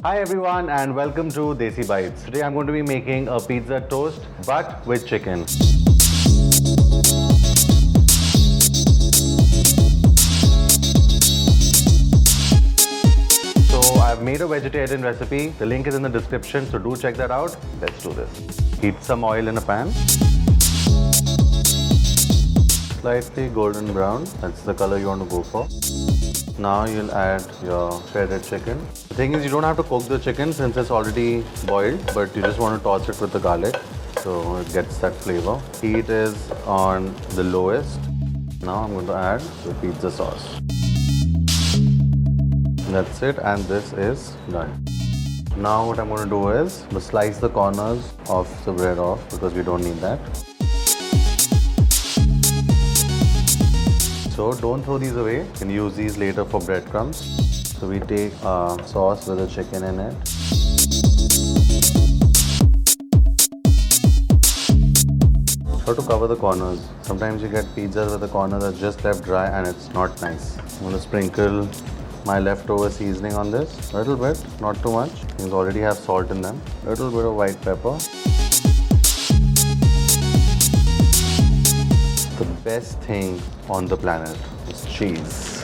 Hi everyone and welcome to Desi Bites. Today I'm going to be making a pizza toast but with chicken. So I've made a vegetarian recipe. The link is in the description, so do check that out. Let's do this. Heat some oil in a pan. Slightly golden brown. That's the color you want to go for. Now you'll add your shredded chicken. The thing is, you don't have to cook the chicken since it's already boiled, but you just want to toss it with the garlic so it gets that flavor. Heat is on the lowest. Now I'm going to add the pizza sauce. That's it, and this is done. Now what I'm going to do is slice the corners of the bread off because we don't need that. So don't throw these away, you can use these later for breadcrumbs. So we take a sauce with the chicken in it. Try to cover the corners. Sometimes you get pizzas where the corners are just left dry and it's not nice. I'm going to sprinkle my leftover seasoning on this. A little bit, not too much. These already have salt in them. A little bit of white pepper. The best thing on the planet is cheese.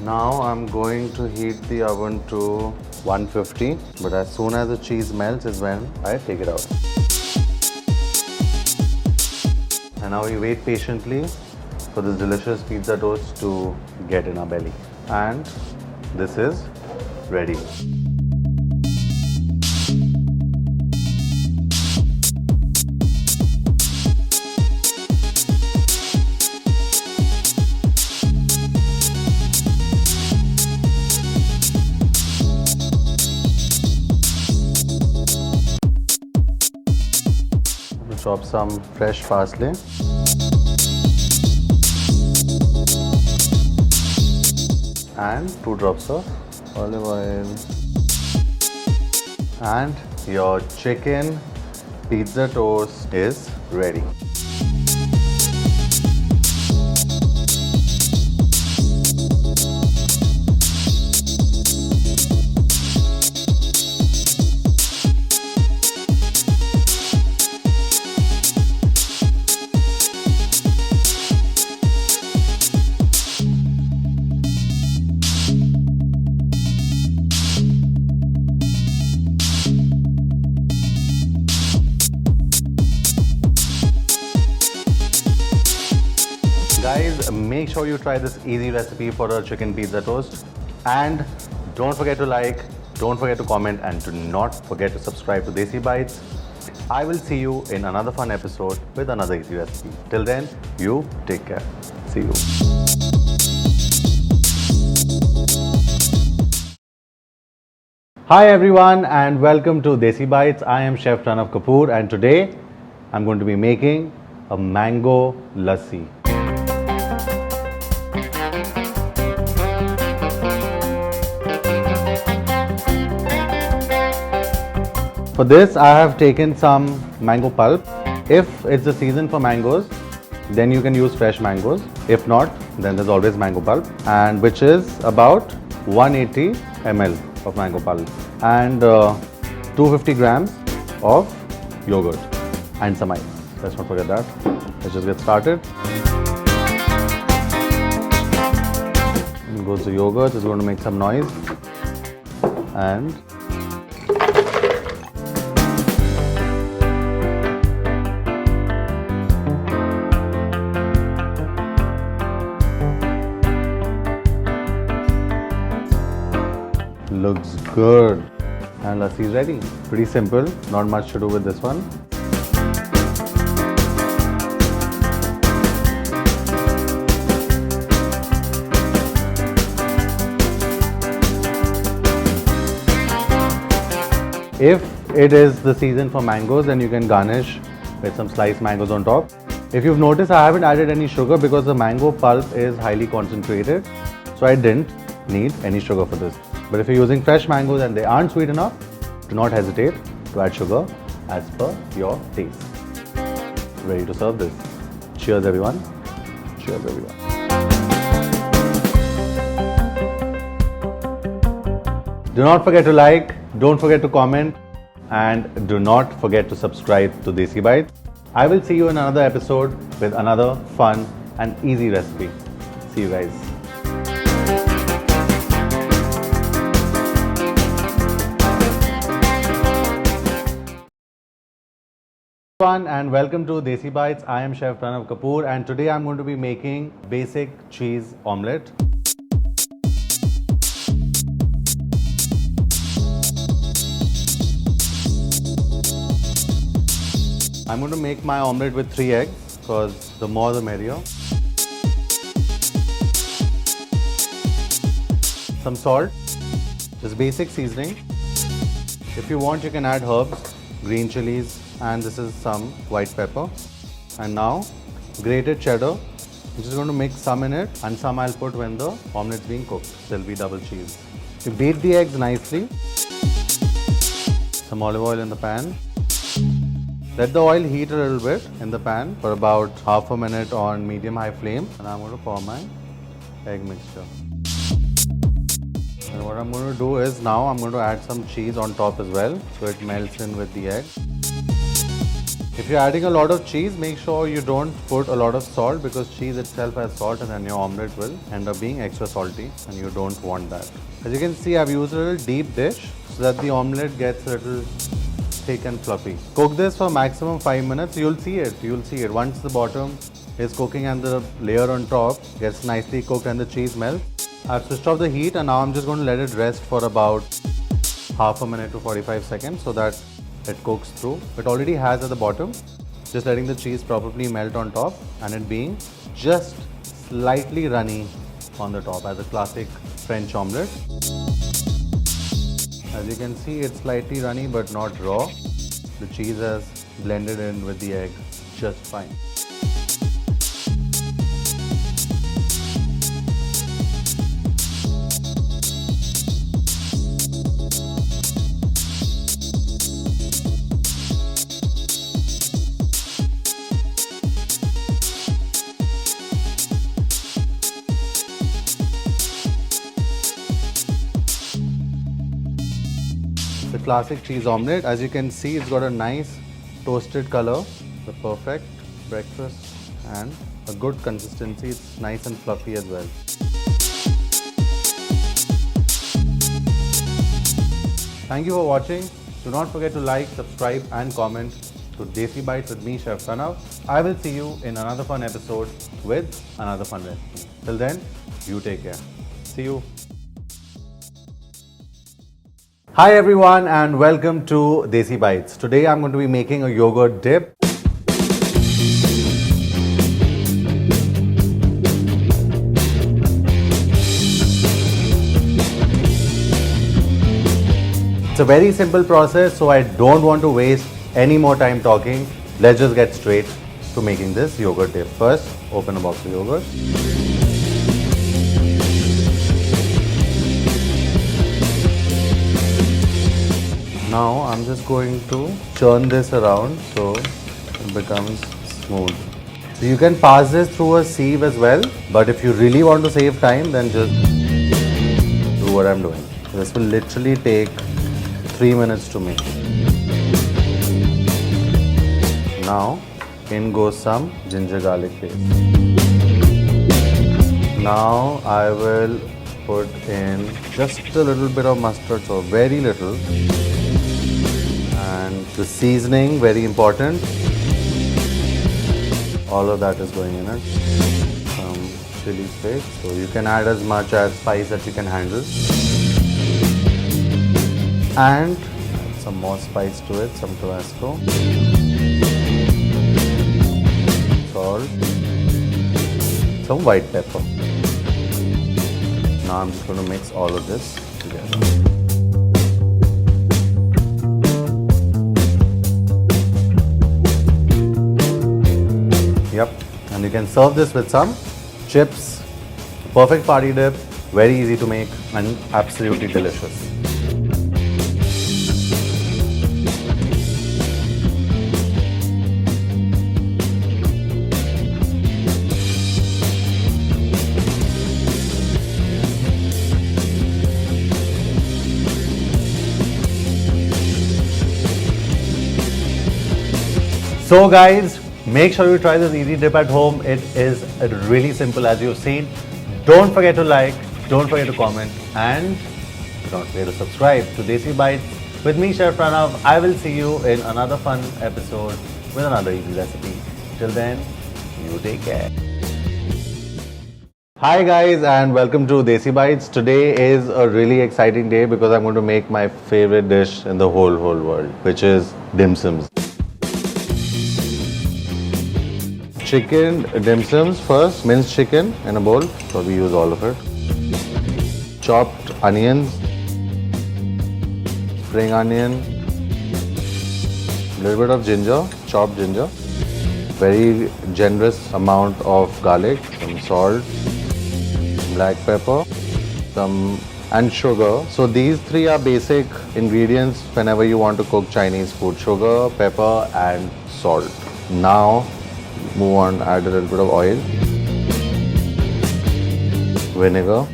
Now I'm going to heat the oven to 150, but as soon as the cheese melts is when I take it out. And now we wait patiently for this delicious pizza toast to get in our belly. And this is ready. Chop some fresh parsley. And 2 drops of olive oil. And your chicken pizza toast is ready. Guys, make sure you try this easy recipe for a chicken pizza toast. And don't forget to like, don't forget to comment, and do not forget to subscribe to Desi Bites. I will see you in another fun episode with another easy recipe. Till then, you take care. See you. Hi everyone and welcome to Desi Bites. I am Chef Pranav Kapoor and today I'm going to be making a mango lassi. For this, I have taken some mango pulp. If it's the season for mangoes, then you can use fresh mangoes. If not, then there's always mango pulp, and which is about 180 ml of mango pulp and 250 grams of yogurt and some ice. Let's not forget that. Let's just get started. In goes the yogurt. It's going to make some noise. And looks good. And lassi is ready. Pretty simple, not much to do with this one. If it is the season for mangoes, then you can garnish with some sliced mangoes on top. If you've noticed, I haven't added any sugar because the mango pulp is highly concentrated, so I didn't need any sugar for this. But if you're using fresh mangoes and they aren't sweet enough, do not hesitate to add sugar as per your taste. Ready to serve this. Cheers everyone. Cheers everyone. Do not forget to like, don't forget to comment, and do not forget to subscribe to Desi Bites. I will see you in another episode with another fun and easy recipe. See you guys. Everyone and welcome to Desi Bites. I am Chef Pranav Kapoor and today I'm going to be making basic cheese omelette. I'm going to make my omelette with 3 eggs because the more the merrier. Some salt, just basic seasoning. If you want, you can add herbs, green chilies, and this is some white pepper. And now grated cheddar. I'm just going to mix some in it and some I'll put when the omelette's being cooked. There'll be double cheese. You beat the eggs nicely. Some olive oil in the pan. Let the oil heat a little bit in the pan for about half a minute on medium-high flame. And I'm going to pour my egg mixture. And what I'm going to do is now I'm going to add some cheese on top as well so it melts in with the egg. If you're adding a lot of cheese, make sure you don't put a lot of salt because cheese itself has salt and then your omelette will end up being extra salty and you don't want that. As you can see, I've used a little deep dish so that the omelette gets a little thick and fluffy. Cook this for maximum 5 minutes. You'll see it. Once the bottom is cooking and the layer on top gets nicely cooked and the cheese melts. I've switched off the heat and now I'm just going to let it rest for about half a minute to 45 seconds so that it cooks through. It already has at the bottom, just letting the cheese probably melt on top and it being just slightly runny on the top as a classic French omelette. As you can see, it's slightly runny but not raw. The cheese has blended in with the egg just fine. The classic cheese omelette, as you can see, it's got a nice toasted color, the perfect breakfast and a good consistency. It's nice and fluffy as well. Thank you for watching. Do not forget to like, subscribe and comment to Desi Bites with me, Chef Pranav. I will see you in another fun episode with another fun recipe. Till then, you take care. See you. Hi everyone and welcome to Desi Bites. Today I'm going to be making a yogurt dip. It's a very simple process, so I don't want to waste any more time talking. Let's just get straight to making this yogurt dip. First, open a box of yogurt. Now I'm just going to churn this around so it becomes smooth. So you can pass this through a sieve as well, but if you really want to save time, then just do what I'm doing. This will literally take 3 minutes to make. Now in goes some ginger garlic paste. Now I will put in just a little bit of mustard, so very little. And the seasoning, very important. All of that is going in it. Some chili flakes, so you can add as much as spice that you can handle. And add some more spice to it, some Tabasco. Salt. Some white pepper. Now I'm just going to mix all of this together. Yep, and you can serve this with some chips. Perfect party dip, very easy to make and absolutely delicious. So guys, make sure you try this easy dip at home. It is really simple as you've seen. Don't forget to like, don't forget to comment, and don't forget to subscribe to Desi Bites with me, Chef Pranav. I will see you in another fun episode with another easy recipe. Till then, you take care. Hi guys and welcome to Desi Bites. Today is a really exciting day because I'm going to make my favorite dish in the whole world, which is dim sums. Chicken dim sums first, minced chicken in a bowl, so we use all of it. Chopped onions, spring onion, little bit of ginger, chopped ginger, very generous amount of garlic, some salt, black pepper, and sugar. So these three are basic ingredients whenever you want to cook Chinese food: sugar, pepper, and salt. Now move on, add a little bit of oil, vinegar,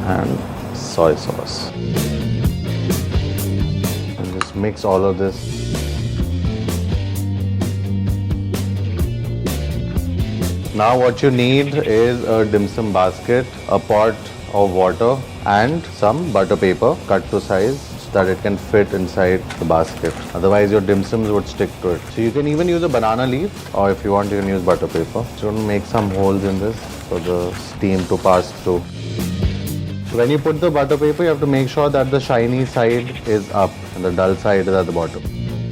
and soy sauce. And just mix all of this. Now what you need is a dim sum basket, a pot of water, and some butter paper cut to size so that it can fit inside the basket. Otherwise your dim sums would stick to it. So you can even use a banana leaf, or if you want you can use butter paper. So you want to make some holes in this for the steam to pass through. So when you put the butter paper, you have to make sure that the shiny side is up and the dull side is at the bottom.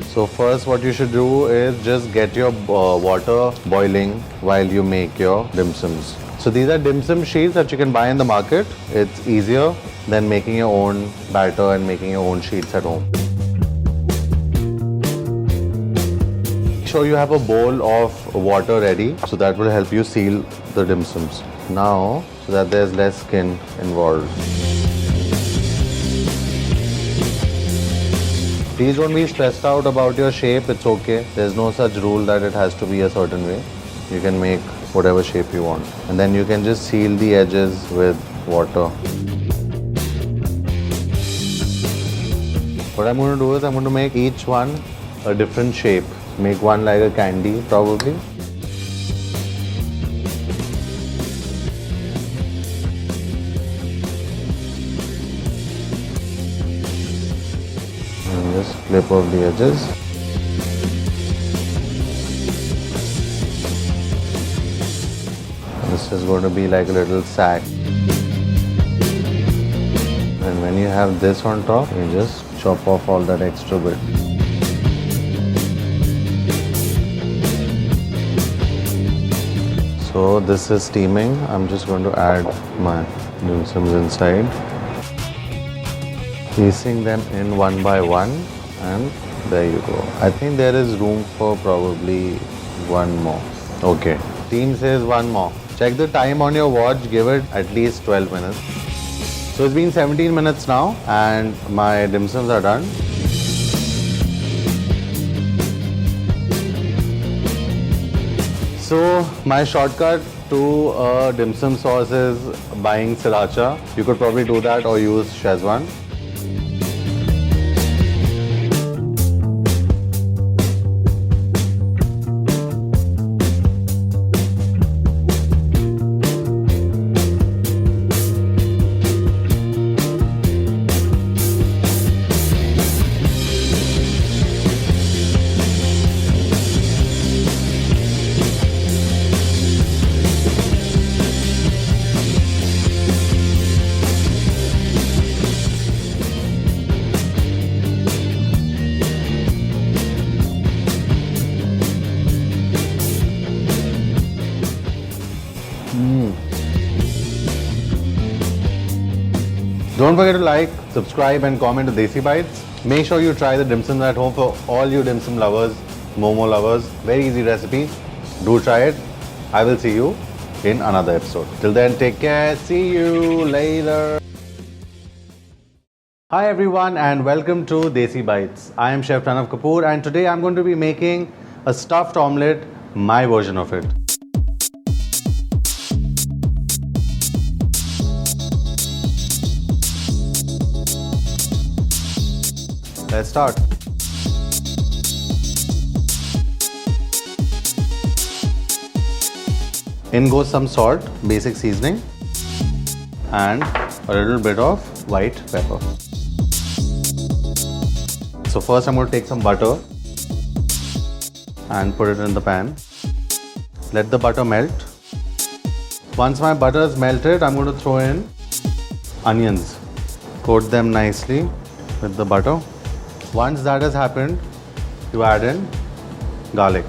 So first what you should do is just get your water boiling while you make your dim sums. So these are dim sum sheets that you can buy in the market. It's easier than making your own batter and making your own sheets at home. Make sure you have a bowl of water ready, so that will help you seal the dim sums. Now, so that there's less skin involved. Please don't be stressed out about your shape, it's okay. There's no such rule that it has to be a certain way. You can make whatever shape you want. And then you can just seal the edges with water. What I'm going to do is I'm going to make each one a different shape. Make one like a candy probably. Just clip off the edges. This is going to be like a little sack. And when you have this on top, you just chop off all that extra bit. So this is steaming. I'm just going to add my dim sums inside. Piecing them in one by one, and there you go. I think there is room for probably one more. Okay, team says one more. Check the time on your watch, give it at least 12 minutes. So it's been 17 minutes now and my dim sums are done. So my shortcut to dim sum sauce is buying sriracha. You could probably do that or use Szechuan. Don't forget to like, subscribe and comment to Desi Bites. Make sure you try the dim sums at home for all you dim sum lovers, momo lovers. Very easy recipe. Do try it. I will see you in another episode. Till then, take care. See you later. Hi everyone and welcome to Desi Bites. I am Chef Pranav Kapoor and today I'm going to be making a stuffed omelette, my version of it. Let's start. In goes some salt, basic seasoning, and a little bit of white pepper. So first I'm going to take some butter and put it in the pan. Let the butter melt. Once my butter is melted, I'm going to throw in onions. Coat them nicely with the butter. Once that has happened, you add in garlic.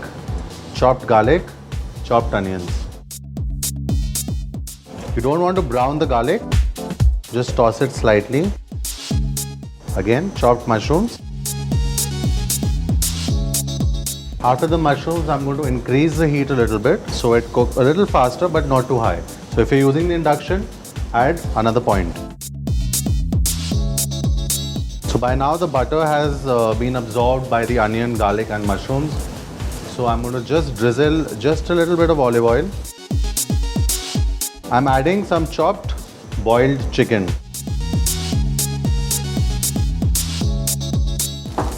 Chopped garlic, chopped onions. You don't want to brown the garlic, just toss it slightly. Again, chopped mushrooms. After the mushrooms, I'm going to increase the heat a little bit so it cooks a little faster but not too high. So if you're using the induction, add another point. So by now the butter has been absorbed by the onion, garlic and mushrooms. So I'm going to just drizzle just a little bit of olive oil. I'm adding some chopped boiled chicken.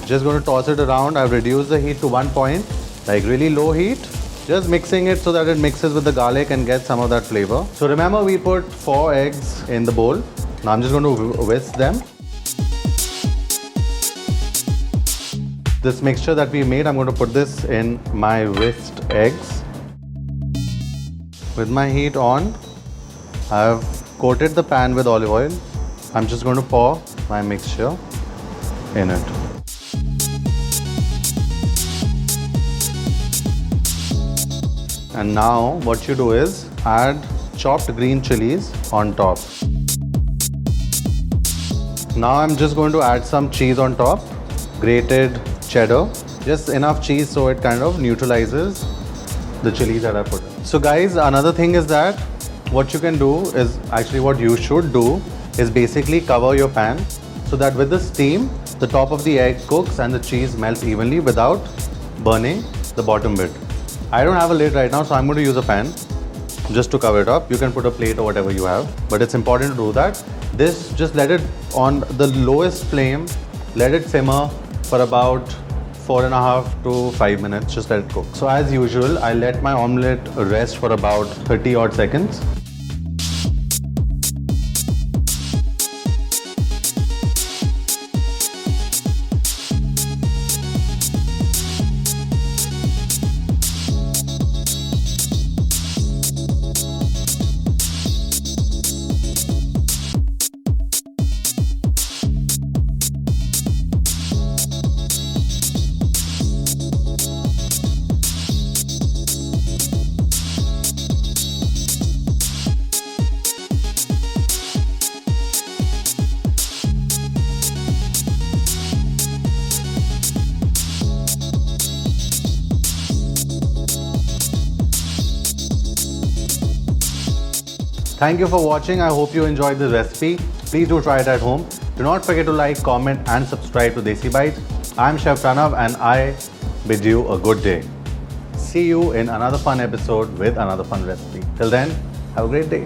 Just going to toss it around. I've reduced the heat to 1 point, like really low heat. Just mixing it so that it mixes with the garlic and gets some of that flavor. So remember, we put 4 eggs in the bowl. Now I'm just going to whisk them. This mixture that we made, I'm going to put this in my whisked eggs. With my heat on, I've coated the pan with olive oil. I'm just going to pour my mixture in it. And now what you do is add chopped green chilies on top. Now I'm just going to add some cheese on top, grated cheddar, just enough cheese so it kind of neutralizes the chilies that I put in. So guys, another thing is that what you can do is, actually what you should do is basically cover your pan so that with the steam, the top of the egg cooks and the cheese melts evenly without burning the bottom bit. I don't have a lid right now, so I'm going to use a pan just to cover it up. You can put a plate or whatever you have, but it's important to do that. This, just let it on the lowest flame, let it simmer for about 4.5 to 5 minutes, just let it cook. So as usual, I let my omelette rest for about 30 odd seconds. Thank you for watching. I hope you enjoyed the recipe. Please do try it at home. Do not forget to like, comment and subscribe to Desi Bites. I'm Chef Pranav and I bid you a good day. See you in another fun episode with another fun recipe. Till then, have a great day.